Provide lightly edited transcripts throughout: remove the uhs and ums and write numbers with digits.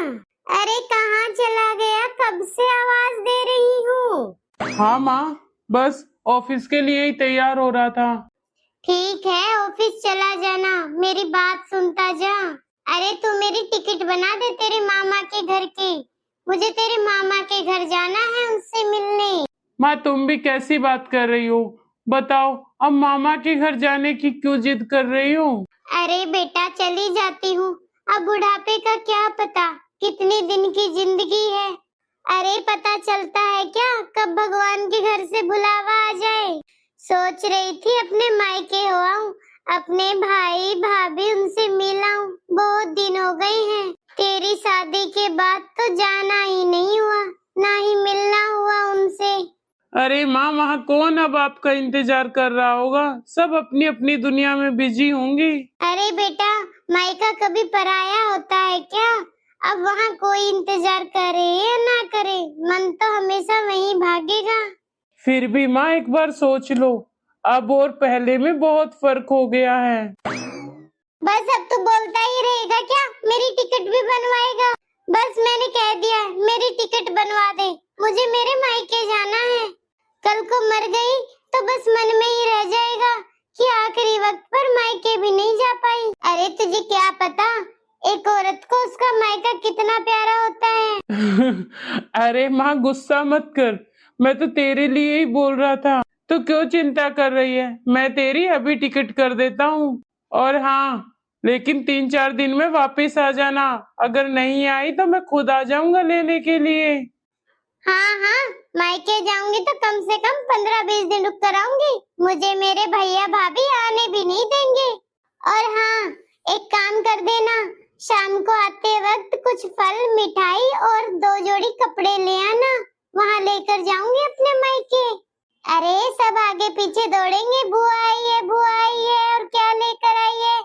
अरे कहाँ चला गया? कब से आवाज दे रही हूँ। हाँ माँ, बस ऑफिस के लिए ही तैयार हो रहा था। ठीक है, ऑफिस चला जाना, मेरी बात सुनता जा। अरे तू मेरी टिकट बना दे तेरे मामा के घर की। मुझे तेरे मामा के घर जाना है उनसे मिलने। माँ तुम भी कैसी बात कर रही हो? बताओ, अब मामा के घर जाने की क्यों जिद कर रही हो? अरे बेटा चली जाती हूँ, अब बुढ़ापे का क्या पता कितने दिन की जिंदगी है। अरे पता चलता है क्या कब भगवान के घर से बुलावा आ जाए। सोच रही थी अपने मायके हो आऊं, अपने भाई भाभी उनसे मिलाऊं, बहुत दिन हो गए हैं। तेरी शादी के बाद तो जाना ही नहीं हुआ, ना ही मिलना हुआ उनसे। अरे माँ, वहाँ कौन अब आपका इंतजार कर रहा होगा? सब अपनी अपनी दुनिया में बिजी होंगी। अरे बेटा, मायका कभी पराया होता है क्या? अब वहाँ कोई इंतजार करे या ना करे, मन तो हमेशा वहीं भागेगा। फिर भी माँ एक बार सोच लो, अब और पहले में बहुत फर्क हो गया है। बस अब तो बोलता ही रहेगा क्या? मेरी टिकट भी बनवाएगा? बस मैंने कह दिया मेरी टिकट बनवा दे, मुझे मेरे मायके जाना है। कल को मर गई तो बस मन में ही रह जाएगा कि आखिरी वक्त पर मायके भी नहीं जा पाई। अरे तुझे क्या पता एक औरत को उसका मायका कितना प्यारा होता है। अरे माँ गुस्सा मत कर, मैं तो तेरे लिए ही बोल रहा था। तो क्यों चिंता कर रही है? मैं तेरी अभी टिकट कर देता हूँ। और हाँ, लेकिन 3-4 दिन में वापस आ जाना। अगर नहीं आई तो मैं खुद आ जाऊंगा लेने के लिए। हाँ हाँ, मायके जाऊंगी तो कम से कम 15-20 दिन रुक कर आऊंगी। मुझे मेरे भैया भाभी आने भी नहीं देंगे। और हाँ, एक काम कर देना, शाम को आते वक्त कुछ फल, मिठाई और 2 जोड़ी कपड़े ले आना, वहाँ लेकर जाऊंगी अपने मायके। अरे सब आगे पीछे दौड़ेंगे, बुआ आई है और क्या लेकर आई है।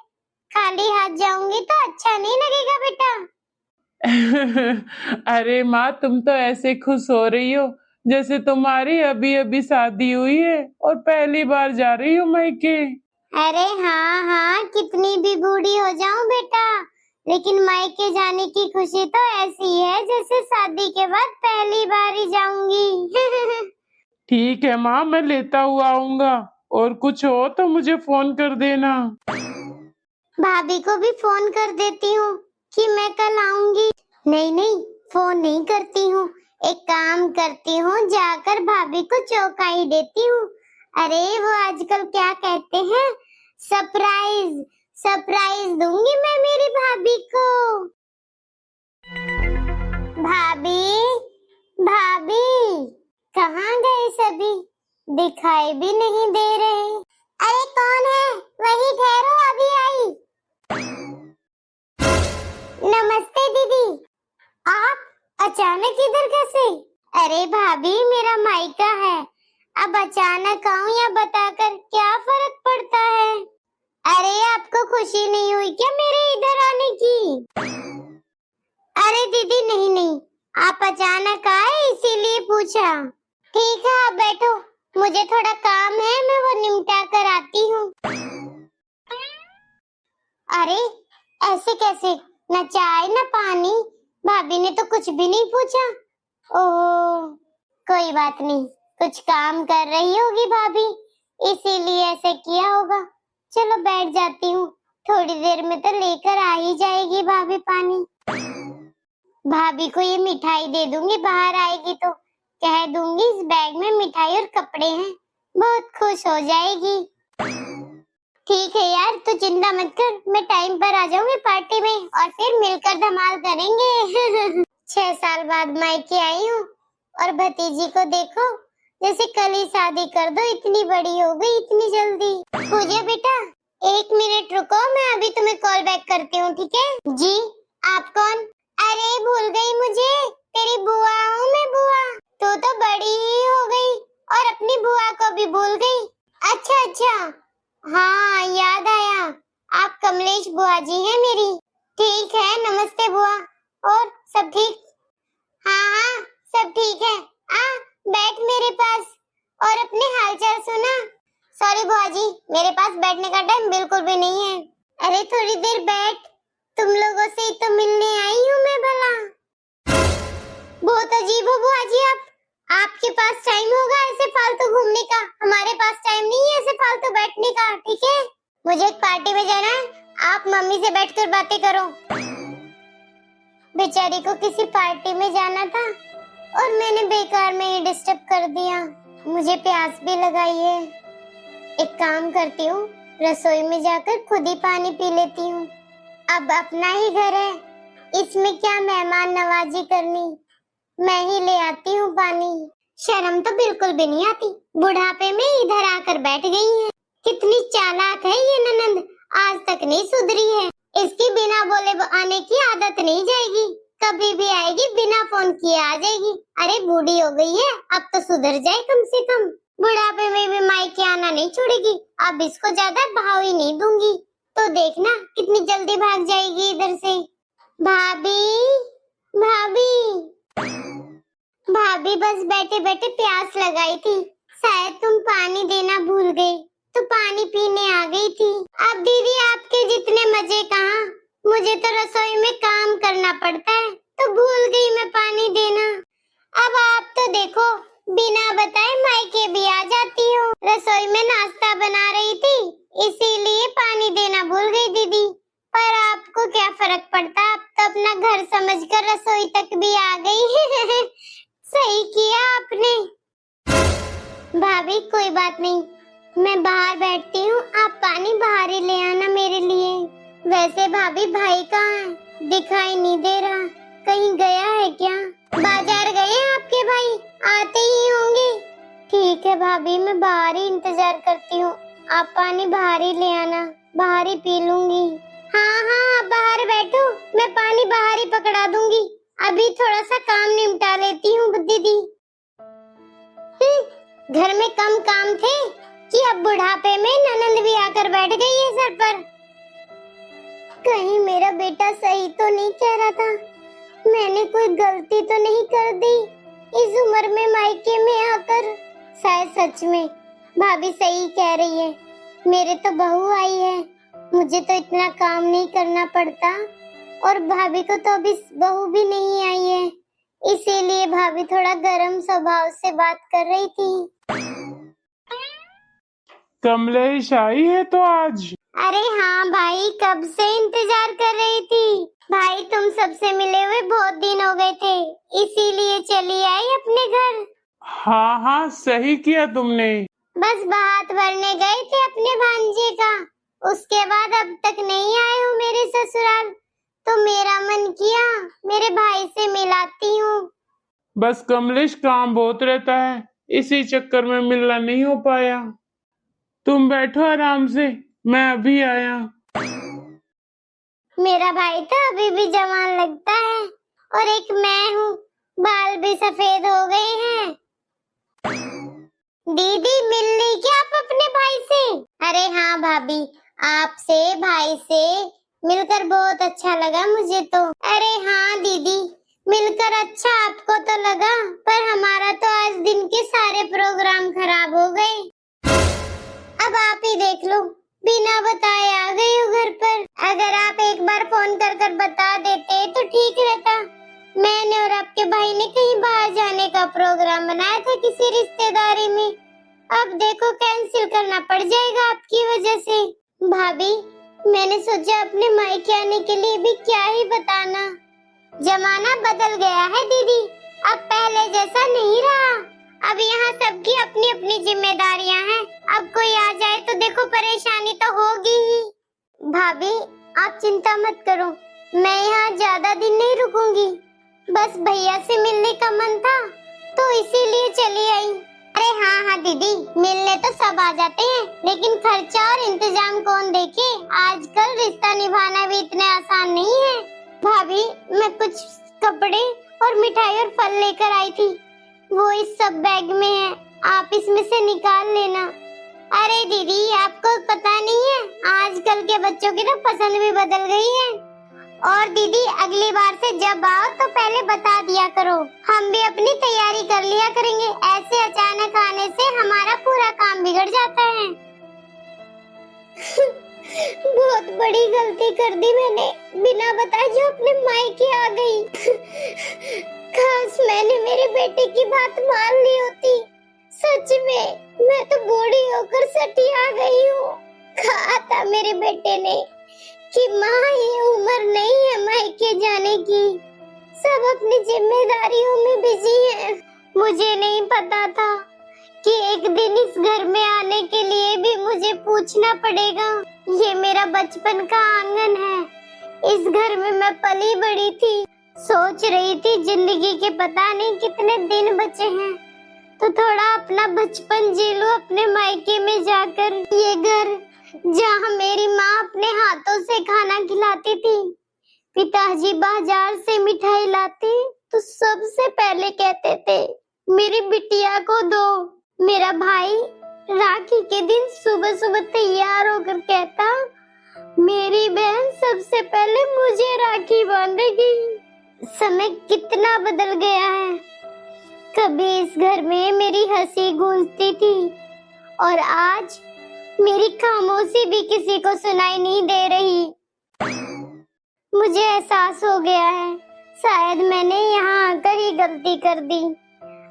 खाली हाथ जाऊंगी तो अच्छा नहीं लगेगा बेटा। अरे माँ, तुम तो ऐसे खुश हो रही हो जैसे तुम्हारी अभी अभी शादी हुई है और पहली बार जा रही हो मायके। अरे हाँ हाँ, कितनी भी बूढ़ी हो जाऊं बेटा, लेकिन मायके जाने की खुशी तो ऐसी है जैसे शादी के बाद पहली बार ही जाऊंगी। ठीक है माँ, मैं लेता हुआ आऊंगा। और कुछ हो तो मुझे फोन कर देना। भाभी को भी फोन कर देती हूँ कि मैं कल आऊंगी। नहीं नहीं, फोन नहीं करती हूँ, एक काम करती हूँ, जाकर भाभी को चौंका ही देती हूँ। अरे वो आजकल क्या कहते हैं, सरप्राइज सरप्राइज दूंगी मैं मेरी भाभी को। भाभी भाभी, कहाँ गए सभी? दिखाई भी नहीं दे रहे। अरे कौन है? वही ठहरो, अभी आई। नमस्ते दीदी, आप अचानक इधर कैसे? अरे भाभी, मेरा मायका है, अब अचानक आऊं या बताकर क्या फर्क पड़ता है। अरे आपको खुशी नहीं हुई क्या मेरे इधर आने की? अरे दीदी नहीं नहीं, आप अचानक आए इसीलिए पूछा। ठीक है आप बैठो, मुझे थोड़ा काम है, मैं वो निपटा कर आती हूँ। अरे ऐसे कैसे, न चाय न पानी, भाभी ने तो कुछ भी नहीं पूछा। ओह कोई बात नहीं, कुछ काम कर रही होगी भाभी, इसीलिए ऐसे किया होगा। चलो बैठ जाती हूँ, थोड़ी देर में तो लेकर आ ही जाएगी भाभी पानी। भाभी को ये मिठाई दे दूंगी, बाहर आएगी तो कह दूंगी इस बैग में मिठाई और कपड़े हैं, बहुत खुश हो जाएगी। ठीक है यार, तू चिंता मत कर, मैं टाइम पर आ जाऊंगी पार्टी में और फिर मिलकर धमाल करेंगे। 6 साल बाद मायके आई हूँ और भतीजी को देखो, जैसे कल ही शादी कर दो, इतनी बड़ी हो गई इतनी जल्दी। पूजा बेटा 1 मिनट रुको, मैं अभी तुम्हें कॉल बैक करती हूँ, ठीक है? जी आप कौन? अरे भूल गई मुझे, तेरी बुआ हूँ मैं, बुआ। तू तो बड़ी ही हो गई और अपनी बुआ को भी भूल गई। अच्छा अच्छा, हाँ याद आया, आप कमलेश बुआ जी हैं मेरी। ठीक है, नमस्ते बुआ। और सब ठीक? हाँ हाँ सब ठीक है, आ बैठ मेरे पास और अपने हालचाल सुना। सॉरी बुआ जी, मेरे पास बैठने का टाइम बिल्कुल भी नहीं है। अरे थोड़ी देर बैठ, तुम लोगों से ही तो मिलने आई हूँ मैं भला। बहुत अजीब हो बुआ जी आप। आपके पास टाइम होगा ऐसे फालतू घूमने का, हमारे पास टाइम नहीं है ऐसे फालतू बैठने का, ठीक है? मुझे एक पार्टी में जाना है, आप मम्मी से बैठकर बातें करो। बेचारी को किसी पार्टी में जाना था और मैंने बेकार में ही डिस्टर्ब कर दिया। मुझे प्यास भी लगाई है। एक काम करती हूँ, रसोई में जाकर खुद ही पानी पी लेती हूँ। अब अपना ही घर है, इसमें क्या मेहमान नवाजी करनी, मैं ही ले आती हूँ पानी। शर्म तो बिल्कुल भी नहीं आती, बुढ़ापे में इधर आकर बैठ गई है। कितनी चालाक है ये ननंद, आज तक नहीं सुधरी है। इसकी बिना बोले आने की आदत नहीं जाएगी, कभी भी आएगी बिना फोन किए आ जाएगी। अरे बूढ़ी हो गई है, अब तो सुधर जाए कम से कम। बुढ़ापे में भी मायके आना नहीं छोड़ेगी। अब इसको ज्यादा भाव ही नहीं दूंगी तो देखना कितनी जल्दी भाग जाएगी इधर से। भाभी, भाभी, भाभी बस बैठे बैठे प्यास लगाई थी, शायद तुम पानी देना भूल गई तो पानी पीने आ गई थी। अब दीदी आपके जितने मजे कहाँ, मुझे तो रसोई में काम करना पड़ता है तो भूल गई मैं पानी देना। अब आप तो देखो बिना बताए मायके भी आ जाती हो। रसोई में नाश्ता बना रही थी इसीलिए पानी देना भूल गई दीदी, पर आपको क्या फर्क पड़ता, आप तो अपना घर समझकर रसोई तक भी आ गई। सही किया आपने। भाभी कोई बात नहीं, मैं बाहर बैठती हूँ, आप पानी बाहर ही ले आना मेरे लिए। वैसे भाभी भाई कहाँ है, दिखाई नहीं दे रहा, कहीं गया है क्या? बाजार गए हैं आपके भाई, आते ही होंगे। ठीक है भाभी, मैं बाहर ही इंतजार करती हूँ, आप पानी बाहर ही ले आना, बाहर ही पी लूंगी। हाँ हाँ बाहर बैठो, मैं पानी बाहर ही पकड़ा दूंगी, अभी थोड़ा सा काम निपटा लेती हूँ दीदी। घर में कम काम थे कि अब बुढ़ापे में ननंद भी आकर बैठ गई है सर पर। कहीं मेरा बेटा सही तो नहीं कह रहा था, मैंने कोई गलती तो नहीं कर दी इस उम्र में मायके में आकर। शायद सच में भाभी सही कह रही है, मेरे तो बहू आई है, मुझे तो इतना काम नहीं करना पड़ता और भाभी को तो अभी बहू भी नहीं आई है, इसीलिए भाभी थोड़ा गर्म स्वभाव से बात कर रही थी। कमलेश आई है तो आज? अरे हाँ भाई, कब से इंतजार कर रही थी। भाई तुम सबसे मिले हुए बहुत दिन हो गए थे, इसीलिए चली आई अपने घर। हाँ हाँ सही किया तुमने। बस बात भरने गए थे अपने भांजे का, उसके बाद अब तक नहीं आए हो मेरे ससुराल, तो मेरा मन किया मेरे भाई से मिलाती हूँ। बस कमलेश काम बहुत रहता है, इसी चक्कर में मिलना नहीं हो पाया। तुम बैठो आराम से, मैं अभी आया। मेरा भाई तो अभी भी जवान लगता है और एक मैं हूँ, बाल भी सफेद हो गए हैं। दीदी मिल ली क्या आप अपने भाई से? अरे हाँ भाभी, आपसे भाई से मिलकर बहुत अच्छा लगा मुझे तो। अरे हाँ दीदी, मिलकर अच्छा आपको तो लगा, पर हमारा तो आज दिन के सारे प्रोग्राम खराब हो गए। अब आप ही देख लो, बिना बताए आ गए हो घर पर। अगर आप एक बार फोन कर कर बता देते तो ठीक रहता। मैंने और आपके भाई ने कहीं बाहर जाने का प्रोग्राम बनाया था किसी रिश्तेदारी में, अब देखो कैंसिल करना पड़ जाएगा आपकी वजह से। भाभी मैंने सोचा अपने मायके आने के लिए भी क्या ही बताना, जमाना बदल गया है दीदी, अब पहले जैसा नहीं रहा। अब यहाँ सबकी अपनी अपनी जिम्मेदारियाँ हैं, अब कोई आ जाए तो देखो परेशानी तो होगी ही। भाभी आप चिंता मत करो, मैं यहाँ ज्यादा दिन नहीं रुकूंगी, बस भैया से मिलने का मन था तो इसीलिए चली आई। अरे हाँ हाँ दीदी, मिलने तो सब आ जाते हैं, लेकिन खर्चा और इंतजाम कौन देखे, आजकल रिश्ता निभाना भी इतना आसान नहीं है। भाभी मैं कुछ कपड़े और मिठाई और फल लेकर आई थी, वो इस सब बैग में है, आप इसमें से निकाल लेना। अरे दीदी आपको पता नहीं है, आजकल के बच्चों की तो पसंद भी बदल गई है। और दीदी अगली बार से जब आओ तो पहले बता दिया करो, हम भी अपनी तैयारी कर लिया करेंगे, ऐसे अचानक आने से हमारा पूरा काम बिगड़ जाता है। बहुत बड़ी गलती कर दी मैंने, बिना बताए जो अपने मायके आ गई। काश मैंने मेरे बेटे की बात मान ली होती। सच में मैं तो बूढ़ी होकर सटिया गई हूँ। कहा था मेरे बेटे ने कि माँ ये उम्र नहीं है मायके जाने की, सब अपनी जिम्मेदारियों में बिजी हैं। मुझे नहीं पता था कि एक दिन इस घर में आने के लिए भी मुझे पूछना पड़ेगा। ये मेरा बचपन का आंगन है, इस घर में मैं पली बड़ी थी। सोच रही थी जिंदगी के पता नहीं कितने दिन बचे हैं, तो थोड़ा अपना बचपन जी लूं अपने मायके में जाकर। ये घर जहाँ मेरी माँ अपने हाथों से खाना खिलाती थी, पिताजी बाजार से मिठाई लाते तो सबसे पहले कहते थे मेरी बिटिया को दो। मेरा भाई राखी के दिन सुबह सुबह तैयार होकर कहता मेरी बहन सबसे पहले मुझे राखी बांधेगी। समय कितना बदल गया है। कभी इस घर में मेरी हंसी गूंजती थी और आज मेरी खामोशी भी किसी को सुनाई नहीं दे रही। मुझे एहसास हो गया है शायद मैंने यहाँ आकर ही गलती कर दी।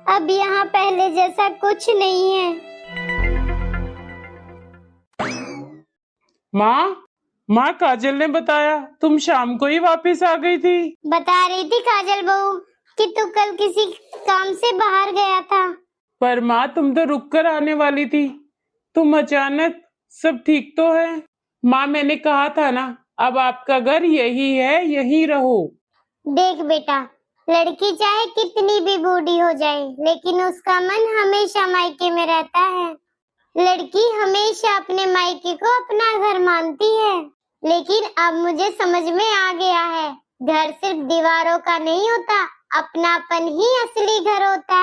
अब यहाँ पहले जैसा कुछ नहीं है। माँ काजल ने बताया तुम शाम को ही वापस आ गई थी। बता रही थी काजल बहू कि तू कल किसी काम से बाहर गया था। पर माँ तुम तो रुक कर आने वाली थी, तुम अचानक। सब ठीक तो है? माँ मैंने कहा था ना, अब आपका घर यही है, यही रहो। देख बेटा, लड़की चाहे कितनी भी बूढ़ी हो जाए लेकिन उसका मन हमेशा मायके में रहता है। लड़की हमेशा अपने मायके को अपना घर मानती है। लेकिन अब मुझे समझ में आ गया है, घर सिर्फ दीवारों का नहीं होता, अपनापन ही असली घर होता